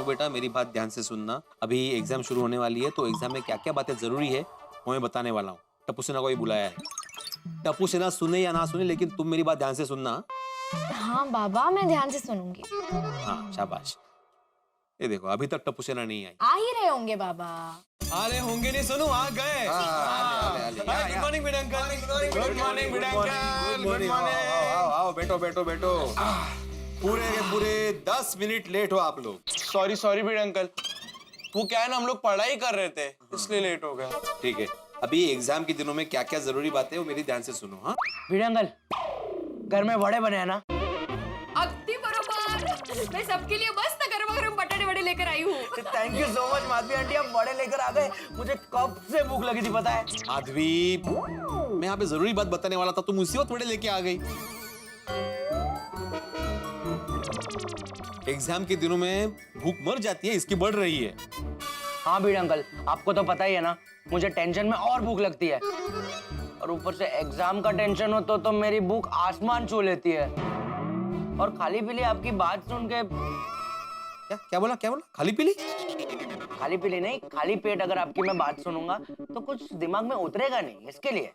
बेटा मेरी बात ध्यान से सुनना। अभी एग्जाम शुरू होने वाली है तो एग्जाम में क्या क्या बातें जरूरी है वो मैं बताने वाला हूँ। टप्पू सेना को ही बुलाया है। टप्पू सेना सुने या ना सुने लेकिन तुम मेरी बात ध्यान से सुनना। हाँ बाबा, मैं ध्यान से सुनूंगी। हाँ शाबाश। ये देखो अभी तक टप्पू सेना नहीं आई। आ ही रहे होंगे बाबा। आ रहे होंगे नहीं, सुनो आ गए। Good morning bid uncle. Good morning bid uncle. Good morning. आओ बैठो बैठो बैठो। पूरे के पूरे 10 मिनट लेट हो आप लोग। सॉरी बिड अंकल, वो क्या है ना, हम लोग पढ़ाई कर रहे थे इसलिए लेट हो गया। ठीक है, अभी एग्जाम के दिनों में क्या क्या जरूरी बातें हैं वो मेरी ध्यान से सुनो। हाँ बिड अंकल, घर में वड़े बने हैं ना? अगदी बरोबर। मैं सबके लिए मस्त गरम गरम बटाटे वड़े लेकर आई हूँ। Thank you so much Madhavi aunty, आप वड़े लेकर आ गए। मुझे कब से भूख लगी थी पता है? माधवी, मैं यहाँ पे जरूरी बात बताने वाला था, तुम उसी वक्त थोड़े लेके आ गई। एग्जाम के दिनों में भूख मर जाती है, इसकी बढ़ रही है। हाँ बिड अंकल, आपको तो पता ही है ना, मुझे टेंशन में और भूख लगती है, और ऊपर से एग्जाम का टेंशन हो तो मेरी भूख आसमान छू लेती है। और खाली पीली आपकी बात सुन के क्या बोला खाली पीली? खाली पीली नहीं, खाली पेट अगर आपकी मैं बात सुनूंगा तो कुछ दिमाग में उतरेगा नहीं, इसके लिए।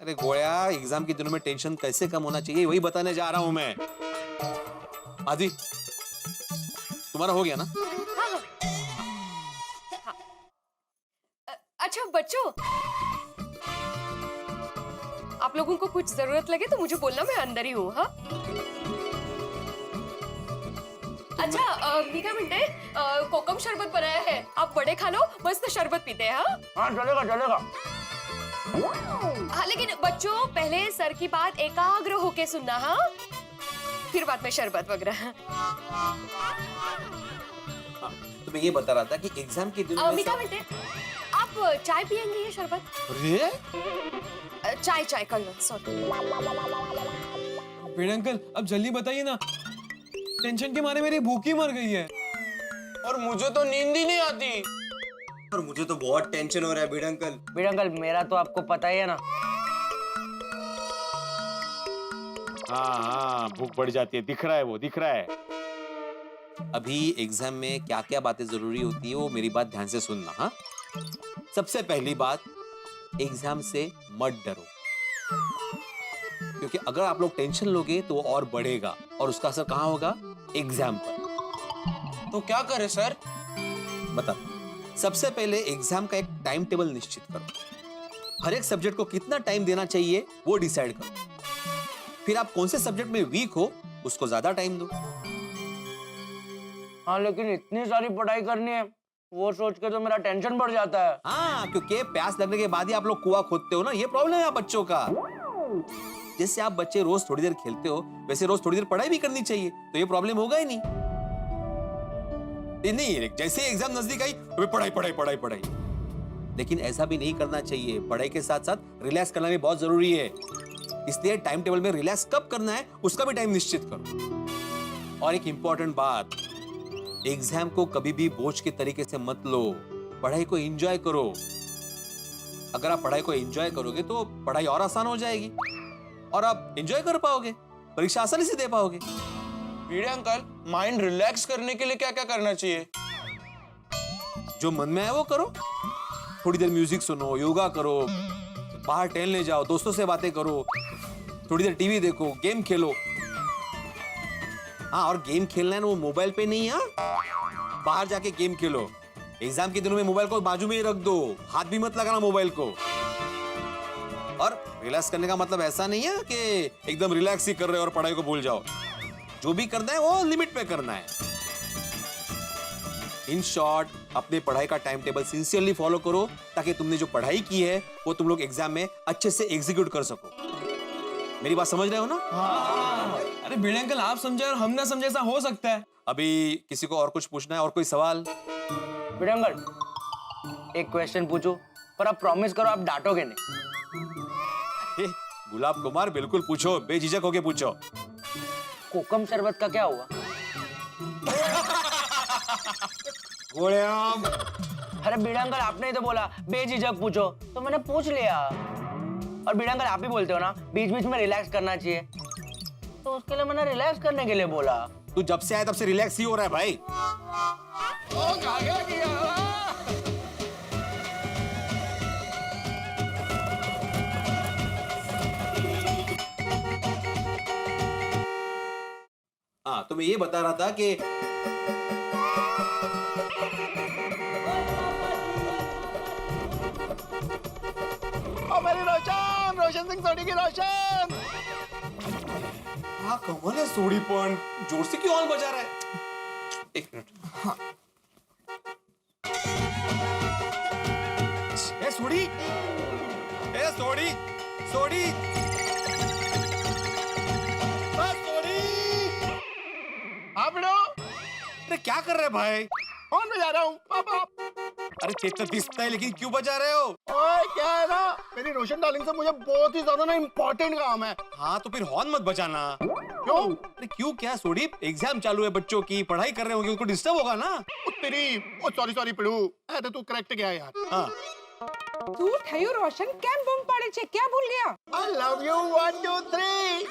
अरे गोया, एग्जाम के दिनों में टेंशन कैसे कम होना चाहिए वही बताने जा रहा हूं मैं। आदि, तुम्हारा हो गया ना? अच्छा बच्चों, आप लोगों को कुछ जरूरत लगे तो मुझे बोलना, मैं अंदर ही हूँ। हाँ अच्छा, मी काय म्हणते, कोकम शरबत बनाया है, आप बड़े खा लो, मस्त शरबत पीते हैं। हाँ चलेगा चलेगा। हाँ लेकिन बच्चों, पहले सर की बात एकाग्र होके सुनना। हाँ फिर बाद में शरबत वगैरह। तो मैं ये बता रहा था कि एग्जाम के दिनों में मी काय म्हणते, आप चाय पियेंगे ये शरबत? अरे चाय कर लो, सॉरी। बिड अंकल अब जल्दी बताइए ना, टेंशन के मारे मेरी भूख ही मर गई है और मुझे तो नींद ही नहीं आती। और मुझे तो बहुत टेंशन हो रहा है बिड अंकल। बिड अंकल, मेरा तो आपको पता ही है ना। हाँ भूख बढ़ जाती है, दिख रहा है, वो दिख रहा है। अभी एग्जाम में क्या क्या बातें जरूरी होती है वो मेरी बात ध्यान से सुनना। हाँ सबसे पहली बात, एग्जाम से मत डरो, क्योंकि अगर आप लोग टेंशन लोगे तो वो और बढ़ेगा और उसका असर कहाँ होगा? एग्जाम पर। तो क्या करे सर? बता। सबसे पहले एग्जाम का एक टाइम टेबल निश्चित करो। हर एक सब्जेक्ट को कितना टाइम देना चाहिए वो डिसाइड करो। फिर आप कौन से सब्जेक्ट में वीक हो उसको ज्यादा टाइम दो। हाँ लेकिन इतनी सारी पढ़ाई करनी है, वो सोच के तो मेरा टेंशन बढ़ जाता है। हाँ, क्योंकि प्यास लगने के बाद ही आप लोग कुआं खोदते हो ना, ये प्रॉब्लम है आप बच्चों का। जैसे आप बच्चे रोज थोड़ी देर खेलते हो वैसे रोज थोड़ी देर पढ़ाई भी करनी चाहिए, तो ये प्रॉब्लम होगा ही नहीं। नहीं, जैसे एग्जाम नजदीक आई तो पढ़ाई पढ़ाई पढ़ाई पढ़ाई। लेकिन ऐसा भी नहीं करना चाहिए, पढ़ाई के साथ साथ रिलैक्स करना भी बहुत जरूरी है। इसलिए टाइम टेबल में रिलैक्स कब करना है उसका भी टाइम निश्चित करो। और एक इंपॉर्टेंट बात, एग्जाम को कभी भी बोझ के तरीके से मत लो, पढ़ाई को एंजॉय करो। अगर आप पढ़ाई को एंजॉय करोगे तो पढ़ाई और आसान हो जाएगी और आप एंजॉय कर पाओगे, परीक्षा आसानी से दे पाओगे। बिड अंकल, माइंड रिलैक्स करने के लिए क्या क्या करना चाहिए? जो मन में आए वो करो। थोड़ी देर म्यूजिक सुनो, योगा करो, बाहर टहलने जाओ, दोस्तों से बातें करो, थोड़ी देर टीवी देखो, गेम खेलो। हाँ, और गेम खेलना है ना वो मोबाइल पे नहीं। हाँ, बाहर जाके गेम खेलो। एग्जाम के दिनों में मोबाइल को बाजू में ही रख दो, हाथ भी मत लगाना मोबाइल को। और रिलैक्स करने का मतलब ऐसा नहीं है कि एकदम रिलैक्स ही कर रहे हो और पढ़ाई को भूल जाओ। जो भी करना है वो लिमिट पे करना है। इन शॉर्ट, अपने पढ़ाई का टाइम टेबल सिंसियरली फॉलो करो ताकि तुमने जो पढ़ाई की है वो तुम लोग एग्जाम में अच्छे से एग्जीक्यूट कर सको। मेरी बात समझ रहे हो ना? हाँ। अरे बिड अंकल, आप समझे और हम ना समझे, ऐसा हो सकता है? अभी किसी को और कुछ पूछना है? और कोई सवाल? बिड अंकल, एक क्वेश्चन पूछूं, पर आप प्रॉमिस करो आप डांटोगे नहीं। गुलाब कुमार, बिल्कुल पूछो, बेझिझक होके पूछो। कोकम शरबत का क्या हुआ? अरे बिड अंकल, आपने ही तो बोला बेझिझक पूछो, तो मैंने पूछ लिया। और बिड अंकल, आप ही बोलते हो ना बीच बीच में रिलैक्स करना चाहिए, तो उसके लिए मैंने रिलैक्स करने के लिए बोला। तू जब से आया तब से रिलैक्स ही हो रहा है भाई। हाँ, तो मैं ये बता रहा था कि मेरी रोशन सिंह सोडी की रोशन। हाँ, कमाल है सोडी, पण जोर से क्यों हॉर्न बजा रहा है? एक मिनट। ए सोडी, ए सोडी, सोडी, सोडी। हाँ बिड़ो, अरे क्या कर रहे हैं भाई? कौन बजा रहा हूँ पापा? अरे तेज तो दिखता है, लेकिन क्यों बजा रहे हो? ओए क्या है ना, मेरी रोशन डार्लिंग से मुझे बहुत ही ज्यादा ना इम्पोर्टेंट काम है। हाँ, तो फिर हॉर्न मत बजाना। क्यों? अरे क्यों क्या सोडी? एग्जाम चालू है, बच्चों की पढ़ाई कर रहे होंगे, उनको डिस्टर्ब होगा ना। सॉरी पिड़ू, तो तू करेक्ट क्या है यार? हाँ, તું થયું રોશન કેમ બૂમ પાડે છે ક્યાં ભૂલ ગયા I love you 1 2 3.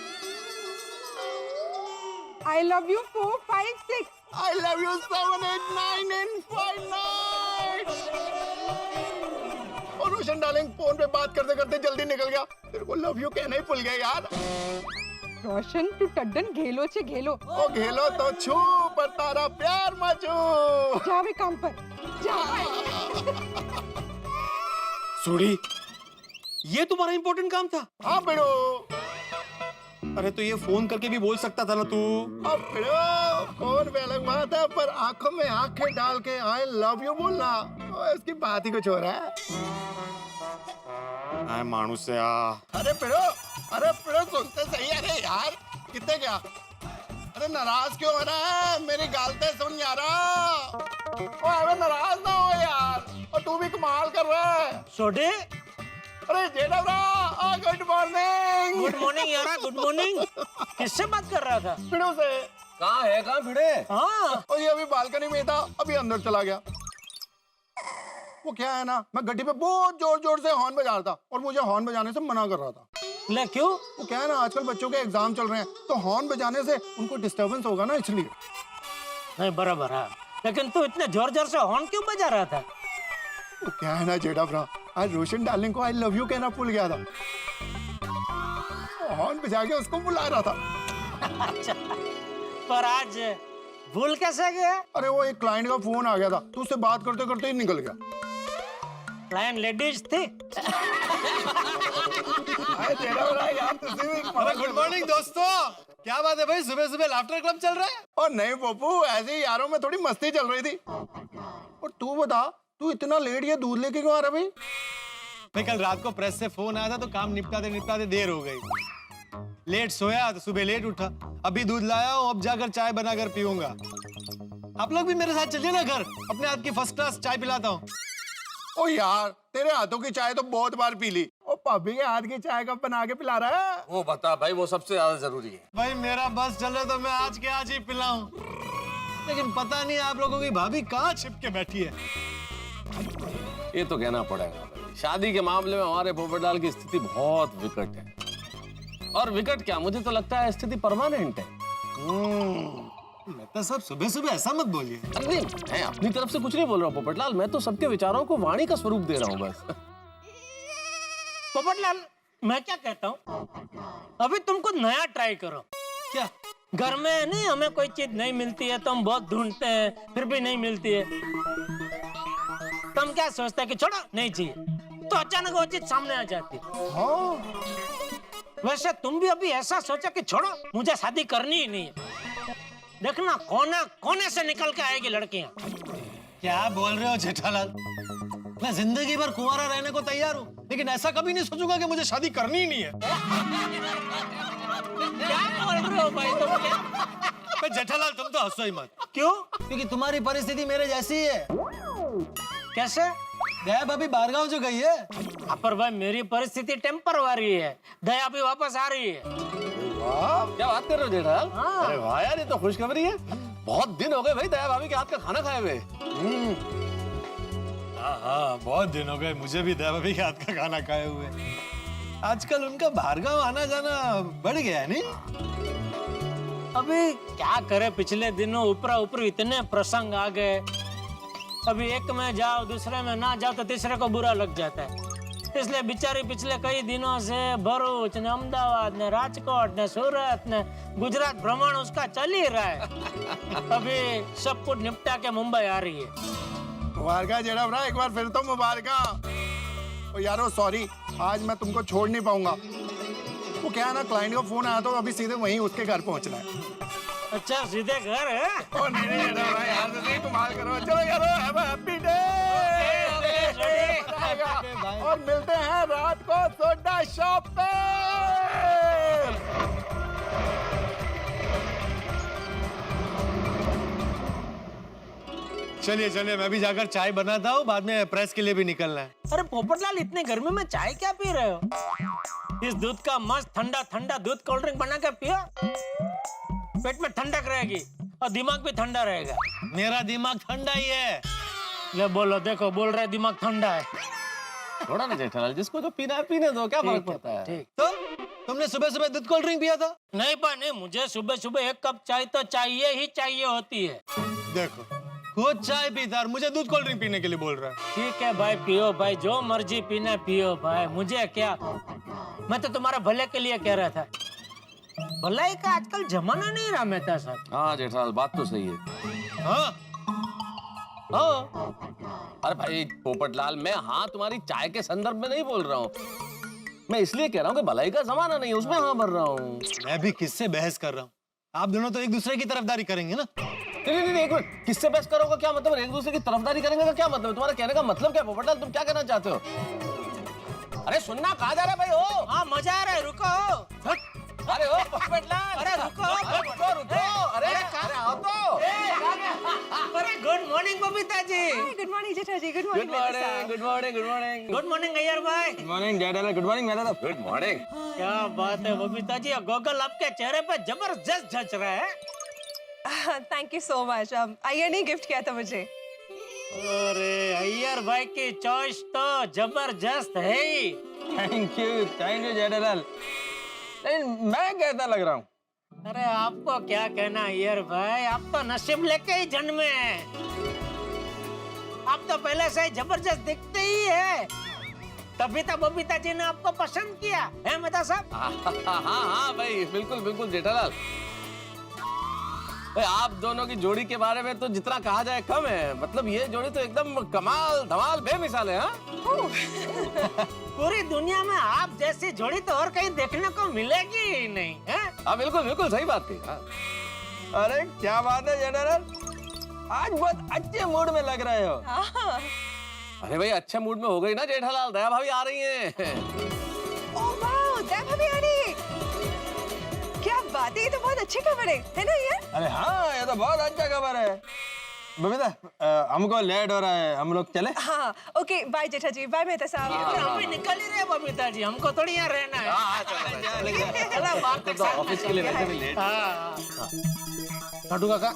I love you 4 5 6 I love you 7 8 9 and 5 9. और रोशन डार्लिंग फोन पे बात करते करते जल्दी निकल गया, तेरे को लव यू कहना ही भूल गया यार। રોશન તું ટड्डन घेलो છે घेलो ओ घेलो तो छू पर तारा प्यार मचू। જાવે કામ પર જા सोडी, ये तुम्हारा इंपॉर्टेंट काम था? हाँ बिड़ो, अरे तो ये फोन करके भी बोल सकता था ना तू। अब बिड़ो फोन पे अलग बात है, पर आंखों में आंखें डाल के आई लव यू बोलना, इसकी बात ही कुछ हो रहा है। मानुस से अरे पिड़ो सुनते सही। अरे यार कितने क्या, अरे नाराज क्यों हो रहा है? मेरी गालते सुन यारा। ओ अरे नाराज ना हो यार, और तू भी कमाल कर रहा है। सोडे, अरे जेडवरा, गुड मॉर्निंग। गुड मॉर्निंग यारा, गुड मॉर्निंग। किससे बात कर रहा था? पिड़ो से। कहाँ भिड़े? हाँ, और ये अभी बालकनी में था, अभी अंदर चला गया। वो क्या है ना, मैं गड्डी पे बहुत जोर जोर से हॉर्न बजा रहा था और मुझे हॉर्न बजाने से मना कर रहा था। ले क्यों? वो क्या है ना, आजकल बच्चों के एग्जाम चल रहे हैं, तो हॉर्न बजाने से उनको डिस्टरबेंस होगा ना, इसलिए। नहीं बराबर है, लेकिन तू इतने जोर जोर से हॉर्न क्यों बजा रहा था? वो क्या है ना जेडाफ्रा, आज रोशन डार्लिंग को आई लव यू कहना भूल गया था, हॉर्न बजा के उसको बुला रहा था। अच्छा, पर आज भूल कैसे गया? अरे वो एक क्लाइंट का फोन आ गया था, तो उससे बात करते करते ही निकल गया। क्लाइंट लेडीज थी? गुड मॉर्निंग दोस्तों, क्या बात है भाई, सुबह सुबह लाफ्टर क्लब चल रहा है? और नहीं पप्पू, ऐसे ही यारों में थोड़ी मस्ती चल रही थी। और तू बता, तू इतना लेट ये दूध लेके क्यों आ रहा भाई? भाई कल रात को प्रेस से फोन आया था, तो काम निपटाते देर हो गई। लेट सोया तो सुबह लेट उठा, अभी दूध लाया हूँ, अब जाकर चाय बनाकर पीऊंगा। आप लोग भी मेरे साथ चलिए ना घर, अपने हाथ की फर्स्ट क्लास चाय पिलाता हूँ। ओ यार, तेरे हाथों की चाय तो बहुत बार पी ली, और भाभी के हाथ की चाय कब बना के पिला रहा है? वो बता भाई, वो सबसे ज्यादा जरूरी है। भाई मेरा बस चले तो मैं आज के आज ही पिलाऊं, लेकिन पता नहीं आप लोगों की भाभी कहाँ छिप के बैठी है। ये तो कहना पड़ेगा, शादी के मामले में हमारे पोपटलाल की स्थिति बहुत विकट है। और विकट क्या, मुझे तो लगता है स्थिति परमानेंट है। मैं तो सब सुबह सुबह ऐसा मत बोलिए। नहीं, मैं अपनी तरफ से कुछ नहीं बोल रहा हूँ पोपटलाल, मैं तो सबके विचारों को वाणी का स्वरूप दे रहा हूँ बस। पोपटलाल, मैं क्या कहता हूँ, अभी तुमको नया ट्राई करो। क्या घर में नहीं, हमें कोई चीज नहीं मिलती है तो हम बहुत ढूंढते हैं, फिर भी नहीं मिलती है, तो हम क्या सोचते हैं कि छोड़ो नहीं चाहिए, तो अचानक वो चीज सामने आ जाती है। हाँ। वैसे तुम भी अभी ऐसा सोचा कि छोड़ो, मुझे शादी करनी ही नहीं है, देखना कोने कोने से निकल के आएगी लड़कियां। क्या बोल रहे हो जेठालाल, मैं जिंदगी भर कुंवारा रहने को तैयार हूँ, लेकिन ऐसा कभी नहीं सोचूंगा कि मुझे शादी करनी ही नहीं है। क्या बोल रहे हो भाई तुम? क्या जेठालाल, तुम तो हंसो ही मत। क्यों? क्योंकि तुम्हारी परिस्थिति मेरे जैसी ही है। कैसे? दया भाभी बाहरगांव जो गई है। पर भाई मेरी परिस्थिति टेम्परवारी है, दया भी वापस आ रही है। क्या बात कर रहे हो जेठालाल? हाँ। अरे वाह यार, ये तो खुशखबरी है। बहुत दिन हो गए भाई दया भाभी के हाथ का खाना खाए हुए। हाँ, बहुत दिन हो गए मुझे भी दया भाभी के हाथ का खाना खाए हुए। आजकल उनका बाहरगांव आना जाना बढ़ गया है नहीं? अभी क्या करे, पिछले दिनों ऊपरा ऊपर इतने प्रसंग आ गए। अभी एक में जाओ, दूसरे में ना जाओ तो तीसरे को बुरा लग जाता है। इसलिए बेचारी पिछले कई दिनों से भरूच ने अहमदाबाद ने राजकोट ने सूरत ने गुजरात भ्रमण उसका चल ही रहा है। अभी सब कुछ निपटा के मुंबई आ रही है। मुबारका जेड़ा भरा, एक बार फिर तो मुबारका। ओ यारो सॉरी, आज मैं तुमको छोड़ नहीं पाऊंगा। वो क्या है ना, क्लाइंट का फोन आया तो अभी सीधे वहीं उसके घर पहुंचना है। अच्छा, सीधे घर है? ओ नहीं नहीं जेड़ा भरा, यार नहीं कमाल करो। चलो यारो, हैव अ हैप्पी डे। और मिलते हैं रात को सोडा शॉप पे। चलिए चलिए, मैं भी जाकर चाय बनाता हूँ, बाद में प्रेस के लिए भी निकलना है। अरे पोपटलाल, इतने गर्मी में चाय क्या पी रहे हो? इस दूध का मस्त ठंडा ठंडा दूध कोल्ड ड्रिंक बना के पियो, पेट में ठंडक रहेगी और दिमाग भी ठंडा रहेगा। मेरा दिमाग ठंडा ही है। ले बोलो, देखो बोल रहे दिमाग ठंडा है। थोड़ा ना जेठालाल, जिसको जो पीना है पीने दो, क्या फर्क पड़ता है। ठीक। तो तुमने सुबह सुबह दूध कोल्ड ड्रिंक पिया था? नहीं नहीं, मुझे सुबह सुबह एक कप चाय तो चाहिए ही चाहिए होती है। देखो, खुद चाय पीता और मुझे दूध कोल्ड ड्रिंक पीने के लिए बोल रहा है। ठीक है भाई, पियो भाई, जो मर्जी पीना पियो भाई, मुझे क्या। मैं तो तुम्हारे भले के लिए कह रहा था। भलाई का आजकल जमाना नहीं रहा मेहता साहब। हाँ जेठालाल, बात तो सही है। हाँ हाँ, अरे भाई पोपटलाल, मैं हाँ तुम्हारी चाय के संदर्भ में नहीं बोल रहा हूँ। मैं इसलिए कह रहा हूँ कि भलाई का जमाना नहीं है, उसमें हाँ भर रहा हूँ। मैं भी किससे बहस कर रहा हूँ? आप दोनों तो एक दूसरे की तरफदारी करेंगे ना? नहीं, एक मिनट, किससे बहस करोगे क्या मतलब? एक दूसरे की तरफदारी करेंगे का क्या मतलब? तुम्हारा कहने का मतलब क्या पोपटलाल? तुम क्या कहना चाहते हो? अरे सुनना, कहाँ जा रहे भाई? हो हाँ, मजा आ रहा है, रुको। अरे ओ पोपटलाल, अरे रुको, अरे आओ तो। अरे good morning Babita ji. Good morning Jetha ji. Good good morning, good morning, good morning. Good morning Iyer भाई। Good morning Jethalal, good morning मेरा। Good morning. क्या बात है बबीता जी, गोगल आपके चेहरे पे जबरदस्त जच रहा है। Thank you so much. Iyer ने गिफ्ट किया था मुझे। अरे अय्यर भाई की चॉइस तो जबरदस्त है ही। Thank you Jethalal. लेकिन मैं कैसा लग रहा हूँ? अरे आपको क्या कहना अय्यर भाई, आप तो नसीब लेके ही जन्मे हैं। आप तो पहले से ही जबरदस्त दिखते ही है, तभी तो बबीता जी ने आपको पसंद किया है मेहता साहब। हाँ भाई, बिल्कुल बिल्कुल जेठालाल। भाई आप दोनों की जोड़ी के बारे में तो जितना कहा जाए कम है। मतलब ये जोड़ी तो एकदम कमाल धमाल बेमिसाल है। हाँ पूरी दुनिया में आप जैसी जोड़ी तो और कहीं देखने को मिलेगी ही नहीं है। हाँ बिल्कुल बिल्कुल सही बात कही। हाँ। अरे क्या बात है जेठालाल, आज बहुत अच्छे मूड में लग रहे हो। अरे भाई अच्छे मूड में हो गई ना जेठालाल, दया भाभी आ रही हैं। ओह वाओ, दया भाभी आ रही है। क्या बात है, ये तो बहुत अच्छी खबर है ना यार? अरे हाँ, ये तो बहुत अच्छा खबर है। बबीता, हमको लेट हो रहा है, हम लोग चले? हाँ ओके, बाय जेठा जी, बाय मेहता साहब। हम भी निकल ही रहे बबीता जी, हमको थोड़ी यहाँ रहना है। चलो बाहर तक तो ऑफिस के लिए वैसे भी लेट। हाँ लाडू काका,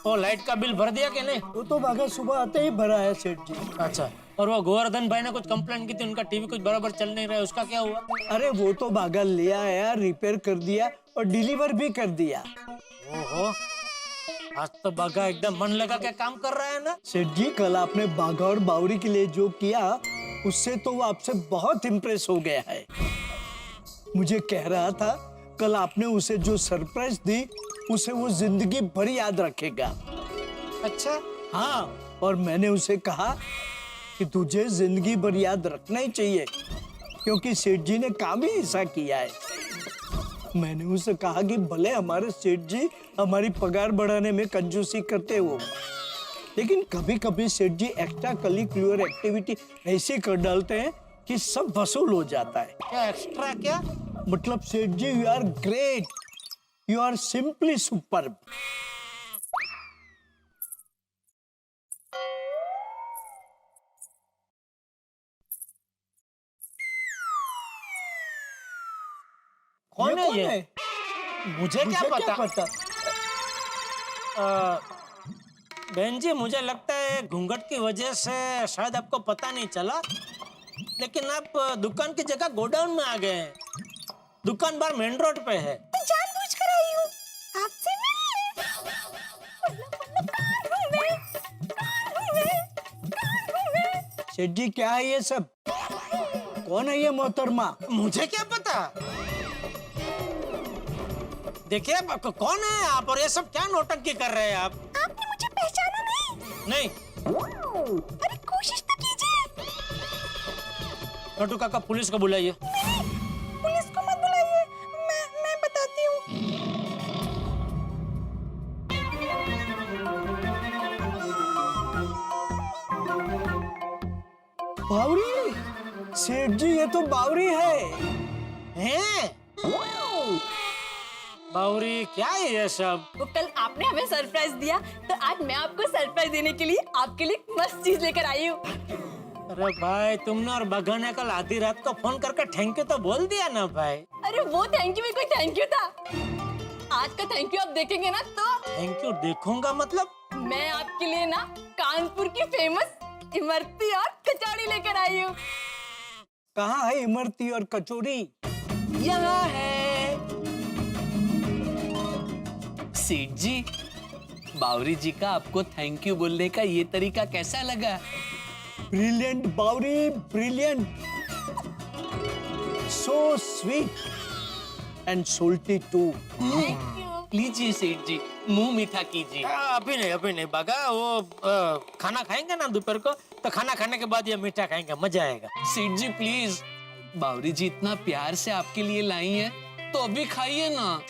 वो लाइट का बिल भर दिया कि नहीं? वो तो बागा सुबह आते ही भरा है सेठ जी। अच्छा, और वो गोवर्धन भाई ने कुछ कंप्लेंट की थी, उनका टीवी कुछ बराबर चल नहीं रहा है, उसका क्या हुआ? अरे वो तो बागा ले आया, रिपेयर कर दिया और डिलीवर भी कर दिया। ओहो, आज तो बागा एकदम मन लगा के काम कर रहा है ना। सेठ जी, कल आपने बागा और बावरी के लिए जो किया, उससे तो वो आपसे बहुत इम्प्रेस हो गया है। मुझे कह रहा था कल आपने उसे जो सरप्राइज दी, उसे वो जिंदगी भर याद रखेगा। अच्छा हाँ, और मैंने उसे कहा कि तुझे जिंदगी भर याद रखना ही चाहिए, क्योंकि सेठ जी ने काम ही ऐसा किया है। मैंने उसे कहा कि भले हमारे सेठ जी हमारी पगार बढ़ाने में कंजूसी करते हो, लेकिन कभी कभी सेठ जी एक्स्ट्रा करिकुलर एक्टिविटी ऐसी कर डालते हैं कि सब वसूल हो जाता है। क्या एक्स्ट्रा क्या? मतलब सेठ जी, you are great, you are simply superb. कौन है ये? मुझे क्या पता? बहन जी, मुझे लगता है घूंघट की वजह से शायद आपको पता नहीं चला, लेकिन आप दुकान की जगह गोडाउन में आ गए हैं। दुकान बार मेन रोड पे है। जानबूझकर आई हूँ, आपसे मैं सेठ जी क्या है ये सब? कौन है ये मोहतरमा? मुझे क्या पता। देखिए कौन है आप और ये सब क्या नौटंकी कर रहे हैं आप? आपने मुझे पहचाना नहीं? नहीं। अरे कोशिश तो कीजिए। नटू काका पुलिस को बुलाइए। पुलिस को मत बुलाइए, मैं बताती हूँ। बावरी, सेठ जी ये तो बावरी है। हैं? बावरी क्या है ये सब? वो कल आपने हमें सरप्राइज दिया, तो आज मैं आपको सरप्राइज देने के लिए आपके लिए एक मस्त चीज लेकर आई हूँ। अरे भाई तुमने और बगा ने कल आधी रात को फोन करके थैंक यू तो बोल दिया ना भाई। अरे वो थैंक यू में कोई थैंक यू था? आज का थैंक यू आप देखेंगे ना तो थैंक यू देखूंगा मतलब? मैं आपके लिए ना कानपुर की फेमस इमरती और कचौड़ी लेकर आई हूँ। कहाँ है इमरती और कचौड़ी? यहाँ है। सेठ जी, बावरी जी का आपको थैंक यू बोलने का ये तरीका कैसा लगा? Brilliant Bawri, brilliant. So sweet and salty too. लीजिए सेठ जी, मुंह मीठा कीजिए। अभी नहीं बगा, वो खाना खाएंगे ना दोपहर को, तो खाना खाने के बाद ये मीठा खाएंगे, मजा आएगा। सेठ जी प्लीज, बावरी जी इतना प्यार से आपके लिए लाई है, तो अभी खाइए ना।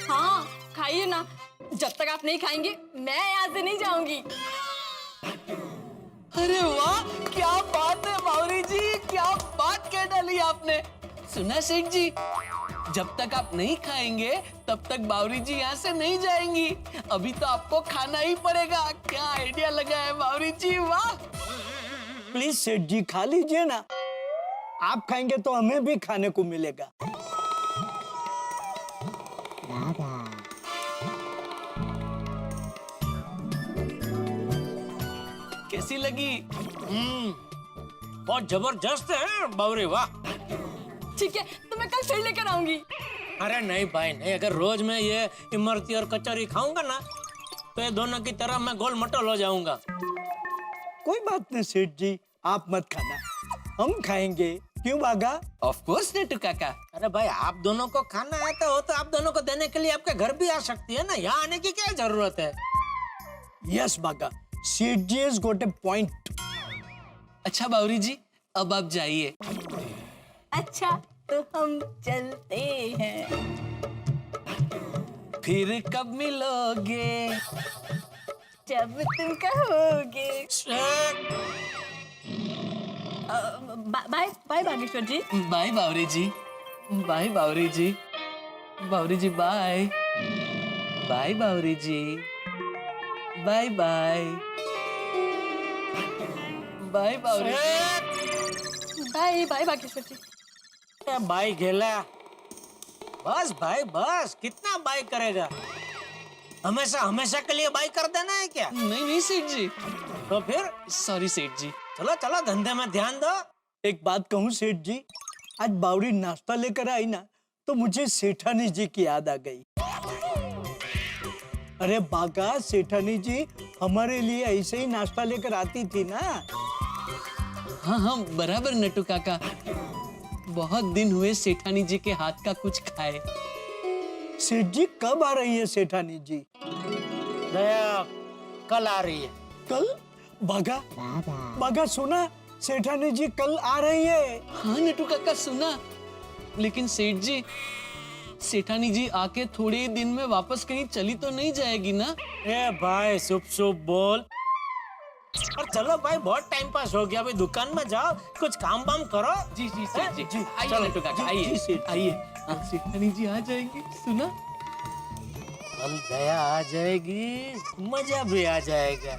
हाँ खाइए ना, जब तक आप नहीं खाएंगे मैं यहाँ से नहीं जाऊंगी। अरे वाह, क्या बात है बावरी जी, क्या बात कह डाली आपने। सुना सेठ जी, जब तक आप नहीं खाएंगे तब तक बावरी जी यहाँ से नहीं जाएंगी। अभी तो आपको खाना ही पड़ेगा। क्या आइडिया लगा है बावरी जी, वाह। प्लीज सेठ जी खा लीजिए ना, आप खाएंगे तो हमें भी खाने को मिलेगा। कैसी लगी? बहुत जबरदस्त है बावरी, वाह। ठीक है, तो मैं कल फिर लेकर आऊंगी। अरे नहीं भाई नहीं, अगर रोज मैं ये इमरती और कचौरी खाऊंगा ना तो ये दोनों की तरह मैं गोल मटोल हो जाऊंगा। कोई बात नहीं सेठ जी, आप मत खाना, हम खाएंगे। क्यों बागा? ऑफ कोर्स नेटू काका। अरे भाई आप दोनों को खाना है तो आप दोनों को देने के लिए आपके घर भी आ सकती है ना, यहाँ आने की क्या जरूरत है? यस बागा, सेठ जी हैज गॉट ए पॉइंट। अच्छा बावरी जी, अब आप जाइए। अच्छा तो हम चलते हैं। फिर कब मिलोगे? जब तुम कहोगे। Bye bye Bageshwar ji. Bye Bawri ji, bye Bawri ji, Bawri ji bye. Bye Bawri ji, bye bye. Bye Bawri ji. Bye bye Bageshwar ji. बाई गेला, बस भाई बस, कितना बाई करेगा? हमेशा हमेशा के लिए बाई कर देना है क्या? नहीं सेठ जी। तो फिर सॉरी सेठ जी। चलो चलो धंधे में ध्यान दो। एक बात कहूँ सेठ जी, आज बावरी नाश्ता लेकर आई ना तो मुझे सेठानी जी की याद आ गई। अरे बागा, सेठानी जी हमारे लिए ऐसे ही नाश्ता लेकर आती थी ना। हाँ हाँ बराबर नटू काका, बहुत दिन हुए सेठानी जी के हाथ का कुछ खाए। सेठ जी कब आ रही है सेठानी जी? दया कल आ रही है। कल? बागा, बागा सुना, सेठानी जी कल आ रही है। हाँ नटू काका सुना, लेकिन सेठ जी, सेठानी जी आके थोड़े ही दिन में वापस कहीं चली तो नहीं जाएगी ना? ए भाई शुभ शुभ बोल। और चलो भाई बहुत टाइम पास हो गया, अभी दुकान में जाओ, कुछ काम वाम करो। जी जी सेठ जी, जी, आइए नटू काका, आइए आइए। सेठानी जी आ जाएंगी, सुना? कल दया आ जाएगी, मजा भी आ जाएगा।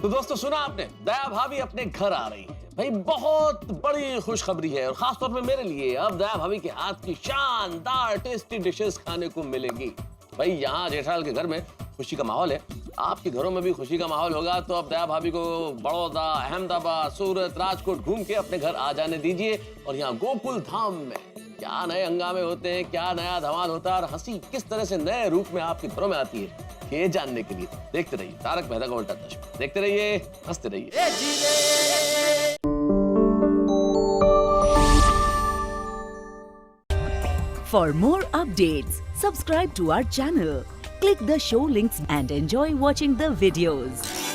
तो दोस्तों सुना आपने, दया भाभी अपने घर आ रही है। भाई बहुत बड़ी खुशखबरी है, और खासतौर पे मेरे लिए। अब दया भाभी के हाथ की शानदार टेस्टी डिशेस खाने को मिलेगी। भाई यहाँ जेठालाल के घर में खुशी का माहौल है, आपके घरों में भी खुशी का माहौल होगा। तो अब दया भाभी को बड़ौदा, अहमदाबाद, सूरत, राजकोट घूम के अपने घर आ जाने दीजिए, और यहाँ गोकुल धाम में क्या नए हंगामे होते हैं, क्या नया धमाल होता है और हंसी किस तरह से नए रूप में आपके घरों में आती है, ये जानने के लिए देखते रहिए तारक मेहता का उल्टा चश्मा। देखते रहिए, हंसते रहिए। For more updates, subscribe to our channel, click the show links and enjoy watching the videos.